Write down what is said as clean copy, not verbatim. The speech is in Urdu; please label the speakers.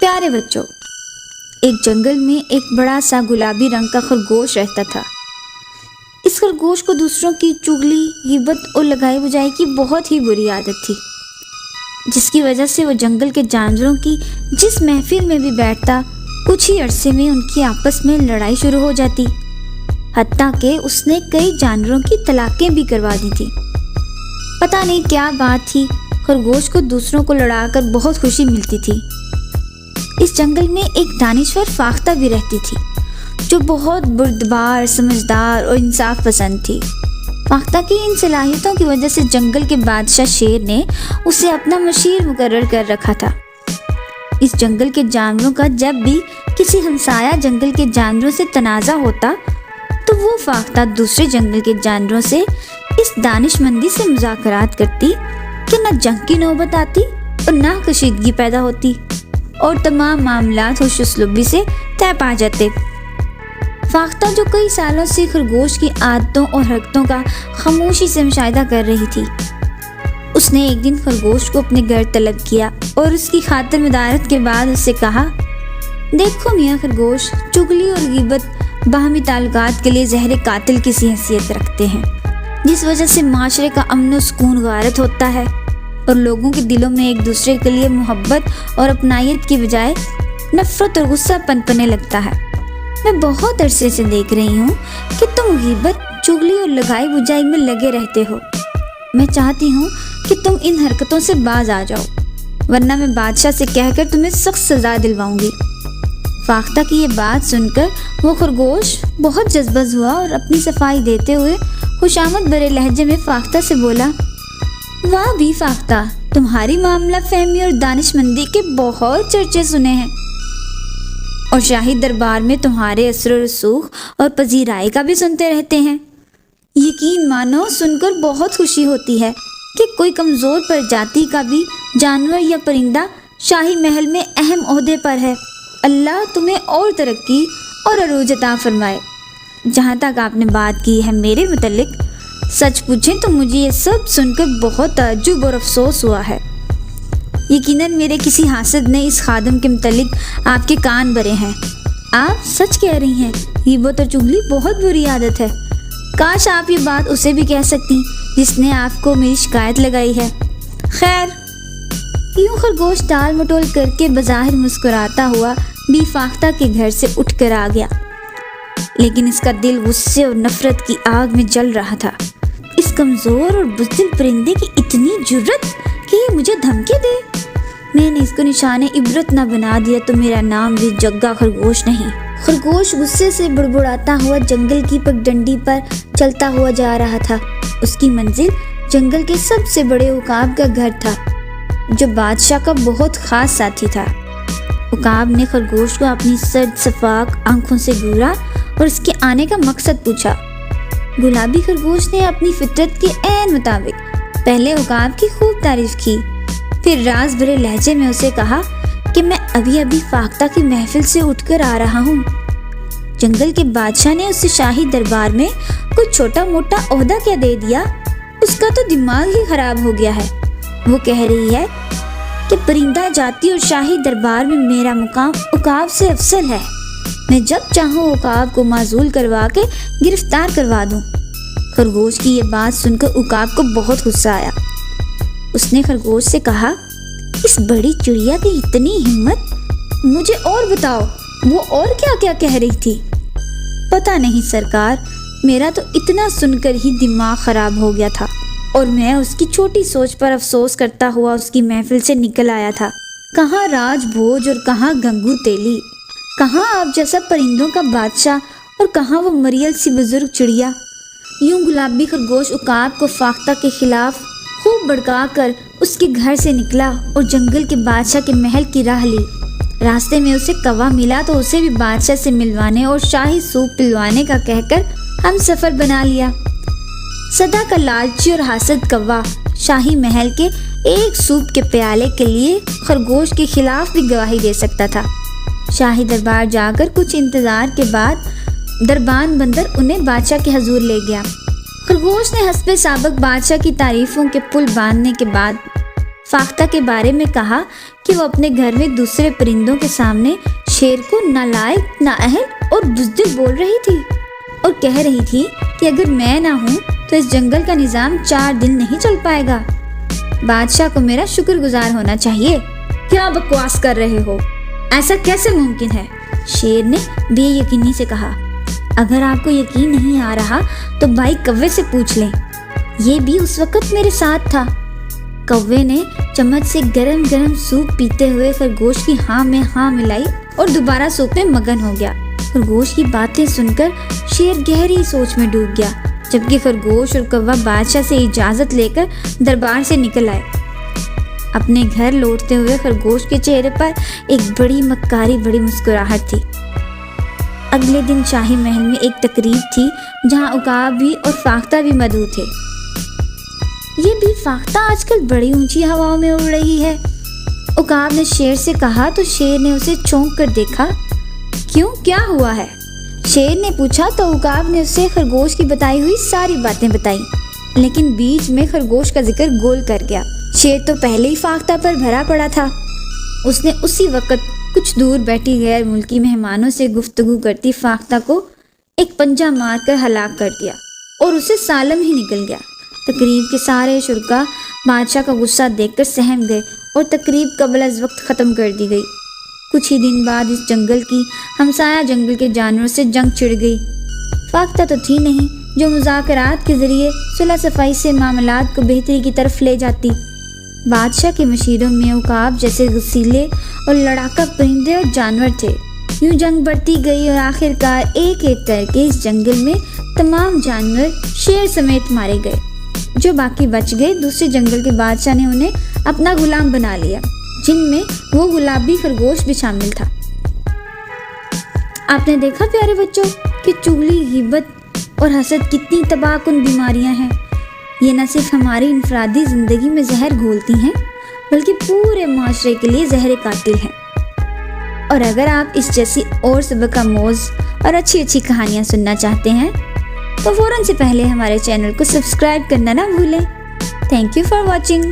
Speaker 1: پیارے بچوں، ایک جنگل میں ایک بڑا سا گلابی رنگ کا خرگوش رہتا تھا۔ اس خرگوش کو دوسروں کی چغلی، غیبت اور لگائی بجائی کی بہت ہی بری عادت تھی، جس کی وجہ سے وہ جنگل کے جانوروں کی جس محفل میں بھی بیٹھتا، کچھ ہی عرصے میں ان کی آپس میں لڑائی شروع ہو جاتی، حتیٰ کہ اس نے کئی جانوروں کی طلاقیں بھی کروا دی تھی۔ پتہ نہیں کیا بات تھی، خرگوش کو دوسروں کو لڑا کر بہت خوشی ملتی تھی۔ اس جنگل میں ایک دانشور فاختہ بھی رہتی تھی، جو بہت بردبار، سمجھدار اور انصاف پسند تھی۔ فاختہ کی ان صلاحیتوں کی وجہ سے جنگل کے بادشاہ شیر نے اسے اپنا مشیر مقرر کر رکھا تھا۔ اس جنگل کے جانوروں کا جب بھی کسی ہمسایہ جنگل کے جانوروں سے تنازع ہوتا، تو وہ فاختہ دوسرے جنگل کے جانوروں سے اس دانش مندی سے مذاکرات کرتی کہ نہ جنگ کی نوبت آتی اور نہ کشیدگی پیدا ہوتی، اور تمام معاملات خوش اسلوبی سے طے پا جاتے۔ فاختہ جو کئی سالوں سے خرگوش کی عادتوں اور حرکتوں کا خاموشی سے مشاہدہ کر رہی تھی، اس نے ایک دن خرگوش کو اپنے گھر طلب کیا اور اس کی خاطر مدارت کے بعد اس سے کہا، دیکھو میاں خرگوش، چغلی اور غیبت باہمی تعلقات کے لیے زہر قاتل کی سی حیثیت رکھتے ہیں، جس وجہ سے معاشرے کا امن و سکون غارت ہوتا ہے اور لوگوں کے دلوں میں ایک دوسرے کے لیے محبت اور اپنائیت کی بجائے نفرت اور غصہ پنپنے لگتا ہے۔ میں بہت عرصے سے دیکھ رہی ہوں کہ تم غیبت، چغلی اور لگائی بجائی میں لگے رہتے ہو۔ میں چاہتی ہوں کہ تم ان حرکتوں سے باز آ جاؤ، ورنہ میں بادشاہ سے کہہ کر تمہیں سخت سزا دلواؤں گی۔ فاختہ کی یہ بات سن کر وہ خرگوش بہت جذباز ہوا اور اپنی صفائی دیتے ہوئے خوشامد بھرے لہجے میں فاختہ سے بولا، واہ بھی فاختہ، تمہاری معاملہ فہمی اور دانش مندی کے بہت چرچے سنے ہیں، اور شاہی دربار میں تمہارے اثر و رسوخ اور پذیرائی کا بھی سنتے رہتے ہیں۔ یقین مانو، سن کر بہت خوشی ہوتی ہے کہ کوئی کمزور پرجاتی کا بھی جانور یا پرندہ شاہی محل میں اہم عہدے پر ہے۔ اللہ تمہیں اور ترقی اور عروج عطا فرمائے۔ جہاں تک آپ نے بات کی ہے میرے متعلق، سچ پوچھیں تو مجھے یہ سب سن کر بہت تعجب اور افسوس ہوا ہے۔ یقیناً میرے کسی حاسد نے اس خادم کے متعلق آپ کے کان بھرے ہیں۔ آپ سچ کہہ رہی ہیں، غیبت اور چغلی بہت بری عادت ہے۔ کاش آپ یہ بات اسے بھی کہہ سکتی جس نے آپ کو میری شکایت لگائی ہے۔ خیر، یوں خرگوش ٹال مٹول کر کے بظاہر مسکراتا ہوا بی فاختہ کے گھر سے اٹھ کر آ گیا، لیکن اس کا دل غصے اور نفرت کی آگ میں جل رہا تھا۔ اس کمزور اور بزدل پرندے کی اتنی جرت کہ یہ مجھے دھمکی دے۔ میں نے اس کو نشان عبرت نہ بنا دیا تو میرا نام بھی جگا خرگوش نہیں۔ خرگوش غصے سے بڑبڑاتا ہوا جنگل کی پگڈنڈی پر چلتا ہوا جا رہا تھا۔ اس کی منزل جنگل کے سب سے بڑے عقاب کا گھر تھا، جو بادشاہ کا بہت خاص ساتھی تھا۔ عقاب نے خرگوش کو اپنی سرد شفاف آنکھوں سے گھورا اور اس کے آنے کا مقصد پوچھا۔ گلابی خرگوش نے اپنی فطرت کے عین مطابق پہلے عقاب کی خوب تعریف کی، پھر راز بھرے لہجے میں اسے کہا کہ میں ابھی فاختہ کی محفل سے اٹھ کر آ رہا ہوں۔ جنگل کے بادشاہ نے اسے شاہی دربار میں کوئی چھوٹا موٹا عہدہ کیا دے دیا، اس کا تو دماغ ہی خراب ہو گیا ہے۔ وہ کہہ رہی ہے کہ پرندہ جاتی اور شاہی دربار میں میرا مقام عقاب سے افضل ہے۔ میں جب چاہوں عقاب کو معزول کروا کے گرفتار کروا دوں۔ خرگوش کی یہ بات سن کر عقاب کو بہت غصہ آیا۔ اس نے خرگوش سے کہا، اس بڑی چڑیا کی اتنی ہمت، مجھے اور بتاؤ وہ اور کیا کیا کہہ رہی تھی۔ پتہ نہیں سرکار، میرا تو اتنا سن کر ہی دماغ خراب ہو گیا تھا، اور میں اس کی چھوٹی سوچ پر افسوس کرتا ہوا اس کی محفل سے نکل آیا تھا۔ کہاں راج بھوج اور کہاں گنگو تیلی، کہاں آپ جیسا پرندوں کا بادشاہ اور کہاں وہ مریل سی بزرگ چڑیا۔ یوں گلابی خرگوش عقاب کو فاختہ کے خلاف خوب بڑکا کر اس کے گھر سے نکلا اور جنگل کے بادشاہ کے محل کی راہ لی۔ راستے میں اسے کوا ملا تو اسے بھی بادشاہ سے ملوانے اور شاہی سوپ پلوانے کا کہہ کر ہم سفر بنا لیا۔ سدا کا لالچی اور حاسد کوا شاہی محل کے ایک سوپ کے پیالے کے لیے خرگوش کے خلاف بھی گواہی دے سکتا تھا۔ شاہی دربار جا کر کچھ انتظار کے بعد دربان بندر انہیں بادشاہ کے حضور لے گیا۔ خرگوش نے حسب سابق بادشاہ کی تعریفوں کے پل باندھنے کے بعد فاختہ کے بارے میں کہا کہ وہ اپنے گھر میں دوسرے پرندوں کے سامنے شیر کو نالائق، نااہل اور بزدل بول رہی تھی اور کہہ رہی تھی کہ اگر میں نہ ہوں تو اس جنگل کا نظام 4 دن نہیں چل پائے گا۔ بادشاہ کو میرا شکر گزار ہونا چاہیے۔ کیا بکواس کر رہے ہو؟ ایسا کیسے ممکن ہے؟ شیر نے بے یقینی سے کہا۔ اگر آپ کو یقین نہیں آ رہا تو بھائی کوے سے پوچھ لیں، یہ بھی اس وقت میرے ساتھ تھا۔ کوے نے چمچ سے گرم گرم سوپ پیتے ہوئے خرگوش کی ہاں میں ہاں ملائی اور دوبارہ سوپ میں مگن ہو گیا۔ خرگوش کی باتیں سن کر شیر گہری سوچ میں ڈوب گیا، جبکہ خرگوش اور کوا بادشاہ سے اجازت لے کر دربار سے نکل آئے۔ اپنے گھر لوٹتے ہوئے خرگوش کے چہرے پر ایک بڑی مکاری بڑی مسکراہٹ تھی۔ اگلے دن شاہی محل میں ایک تقریب تھی جہاں عقاب بھی اور فاختہ بھی مدعو تھے۔ یہ بھی فاختہ آج کل بڑی اونچی ہواؤں میں اڑ رہی ہے، عقاب نے شیر سے کہا تو شیر نے اسے چونک کر دیکھا۔ کیوں، کیا ہوا ہے؟ شیر نے پوچھا تو عقاب نے اسے خرگوش کی بتائی ہوئی ساری باتیں بتائیں، لیکن بیچ میں خرگوش کا ذکر گول کر گیا۔ شیر تو پہلے ہی فاختہ پر بھرا پڑا تھا۔ اس نے اسی وقت کچھ دور بیٹھی غیر ملکی مہمانوں سے گفتگو کرتی فاختہ کو ایک پنجہ مار کر ہلاک کر دیا اور اسے سالم ہی نکل گیا۔ تقریب کے سارے شرکا بادشاہ کا غصہ دیکھ کر سہم گئے اور تقریب قبل از وقت ختم کر دی گئی۔ کچھ ہی دن بعد اس جنگل کی ہمسایہ جنگل کے جانوروں سے جنگ چھڑ گئی۔ فاختہ تو تھی نہیں جو مذاکرات کے ذریعے صلح صفائی سے معاملات کو بہتری کی طرف لے جاتی۔ بادشاہ کے مشیروں میں عقاب جیسے غسیلے اور لڑاکا پرندے اور جانور تھے۔ یوں جنگ بڑھتی گئی اور آخر کار ایک ایک کر کے اس جنگل میں تمام جانور شیر سمیت مارے گئے۔ جو باقی بچ گئے، دوسرے جنگل کے بادشاہ نے انہیں اپنا غلام بنا لیا، جن میں وہ گلابی خرگوش بھی شامل تھا۔ آپ نے دیکھا پیارے بچوں کہ چغلی، غیبت اور حسد کتنی تباہ کن بیماریاں ہیں۔ یہ نہ صرف ہماری انفرادی زندگی میں زہر گھولتی ہیں بلکہ پورے معاشرے کے لیے زہر قاتل ہیں۔ اور اگر آپ اس جیسی اور سبق آموز اور اچھی کہانیاں سننا چاہتے ہیں تو فوراً سے پہلے ہمارے چینل کو سبسکرائب کرنا نہ بھولیں۔ Thank you for watching.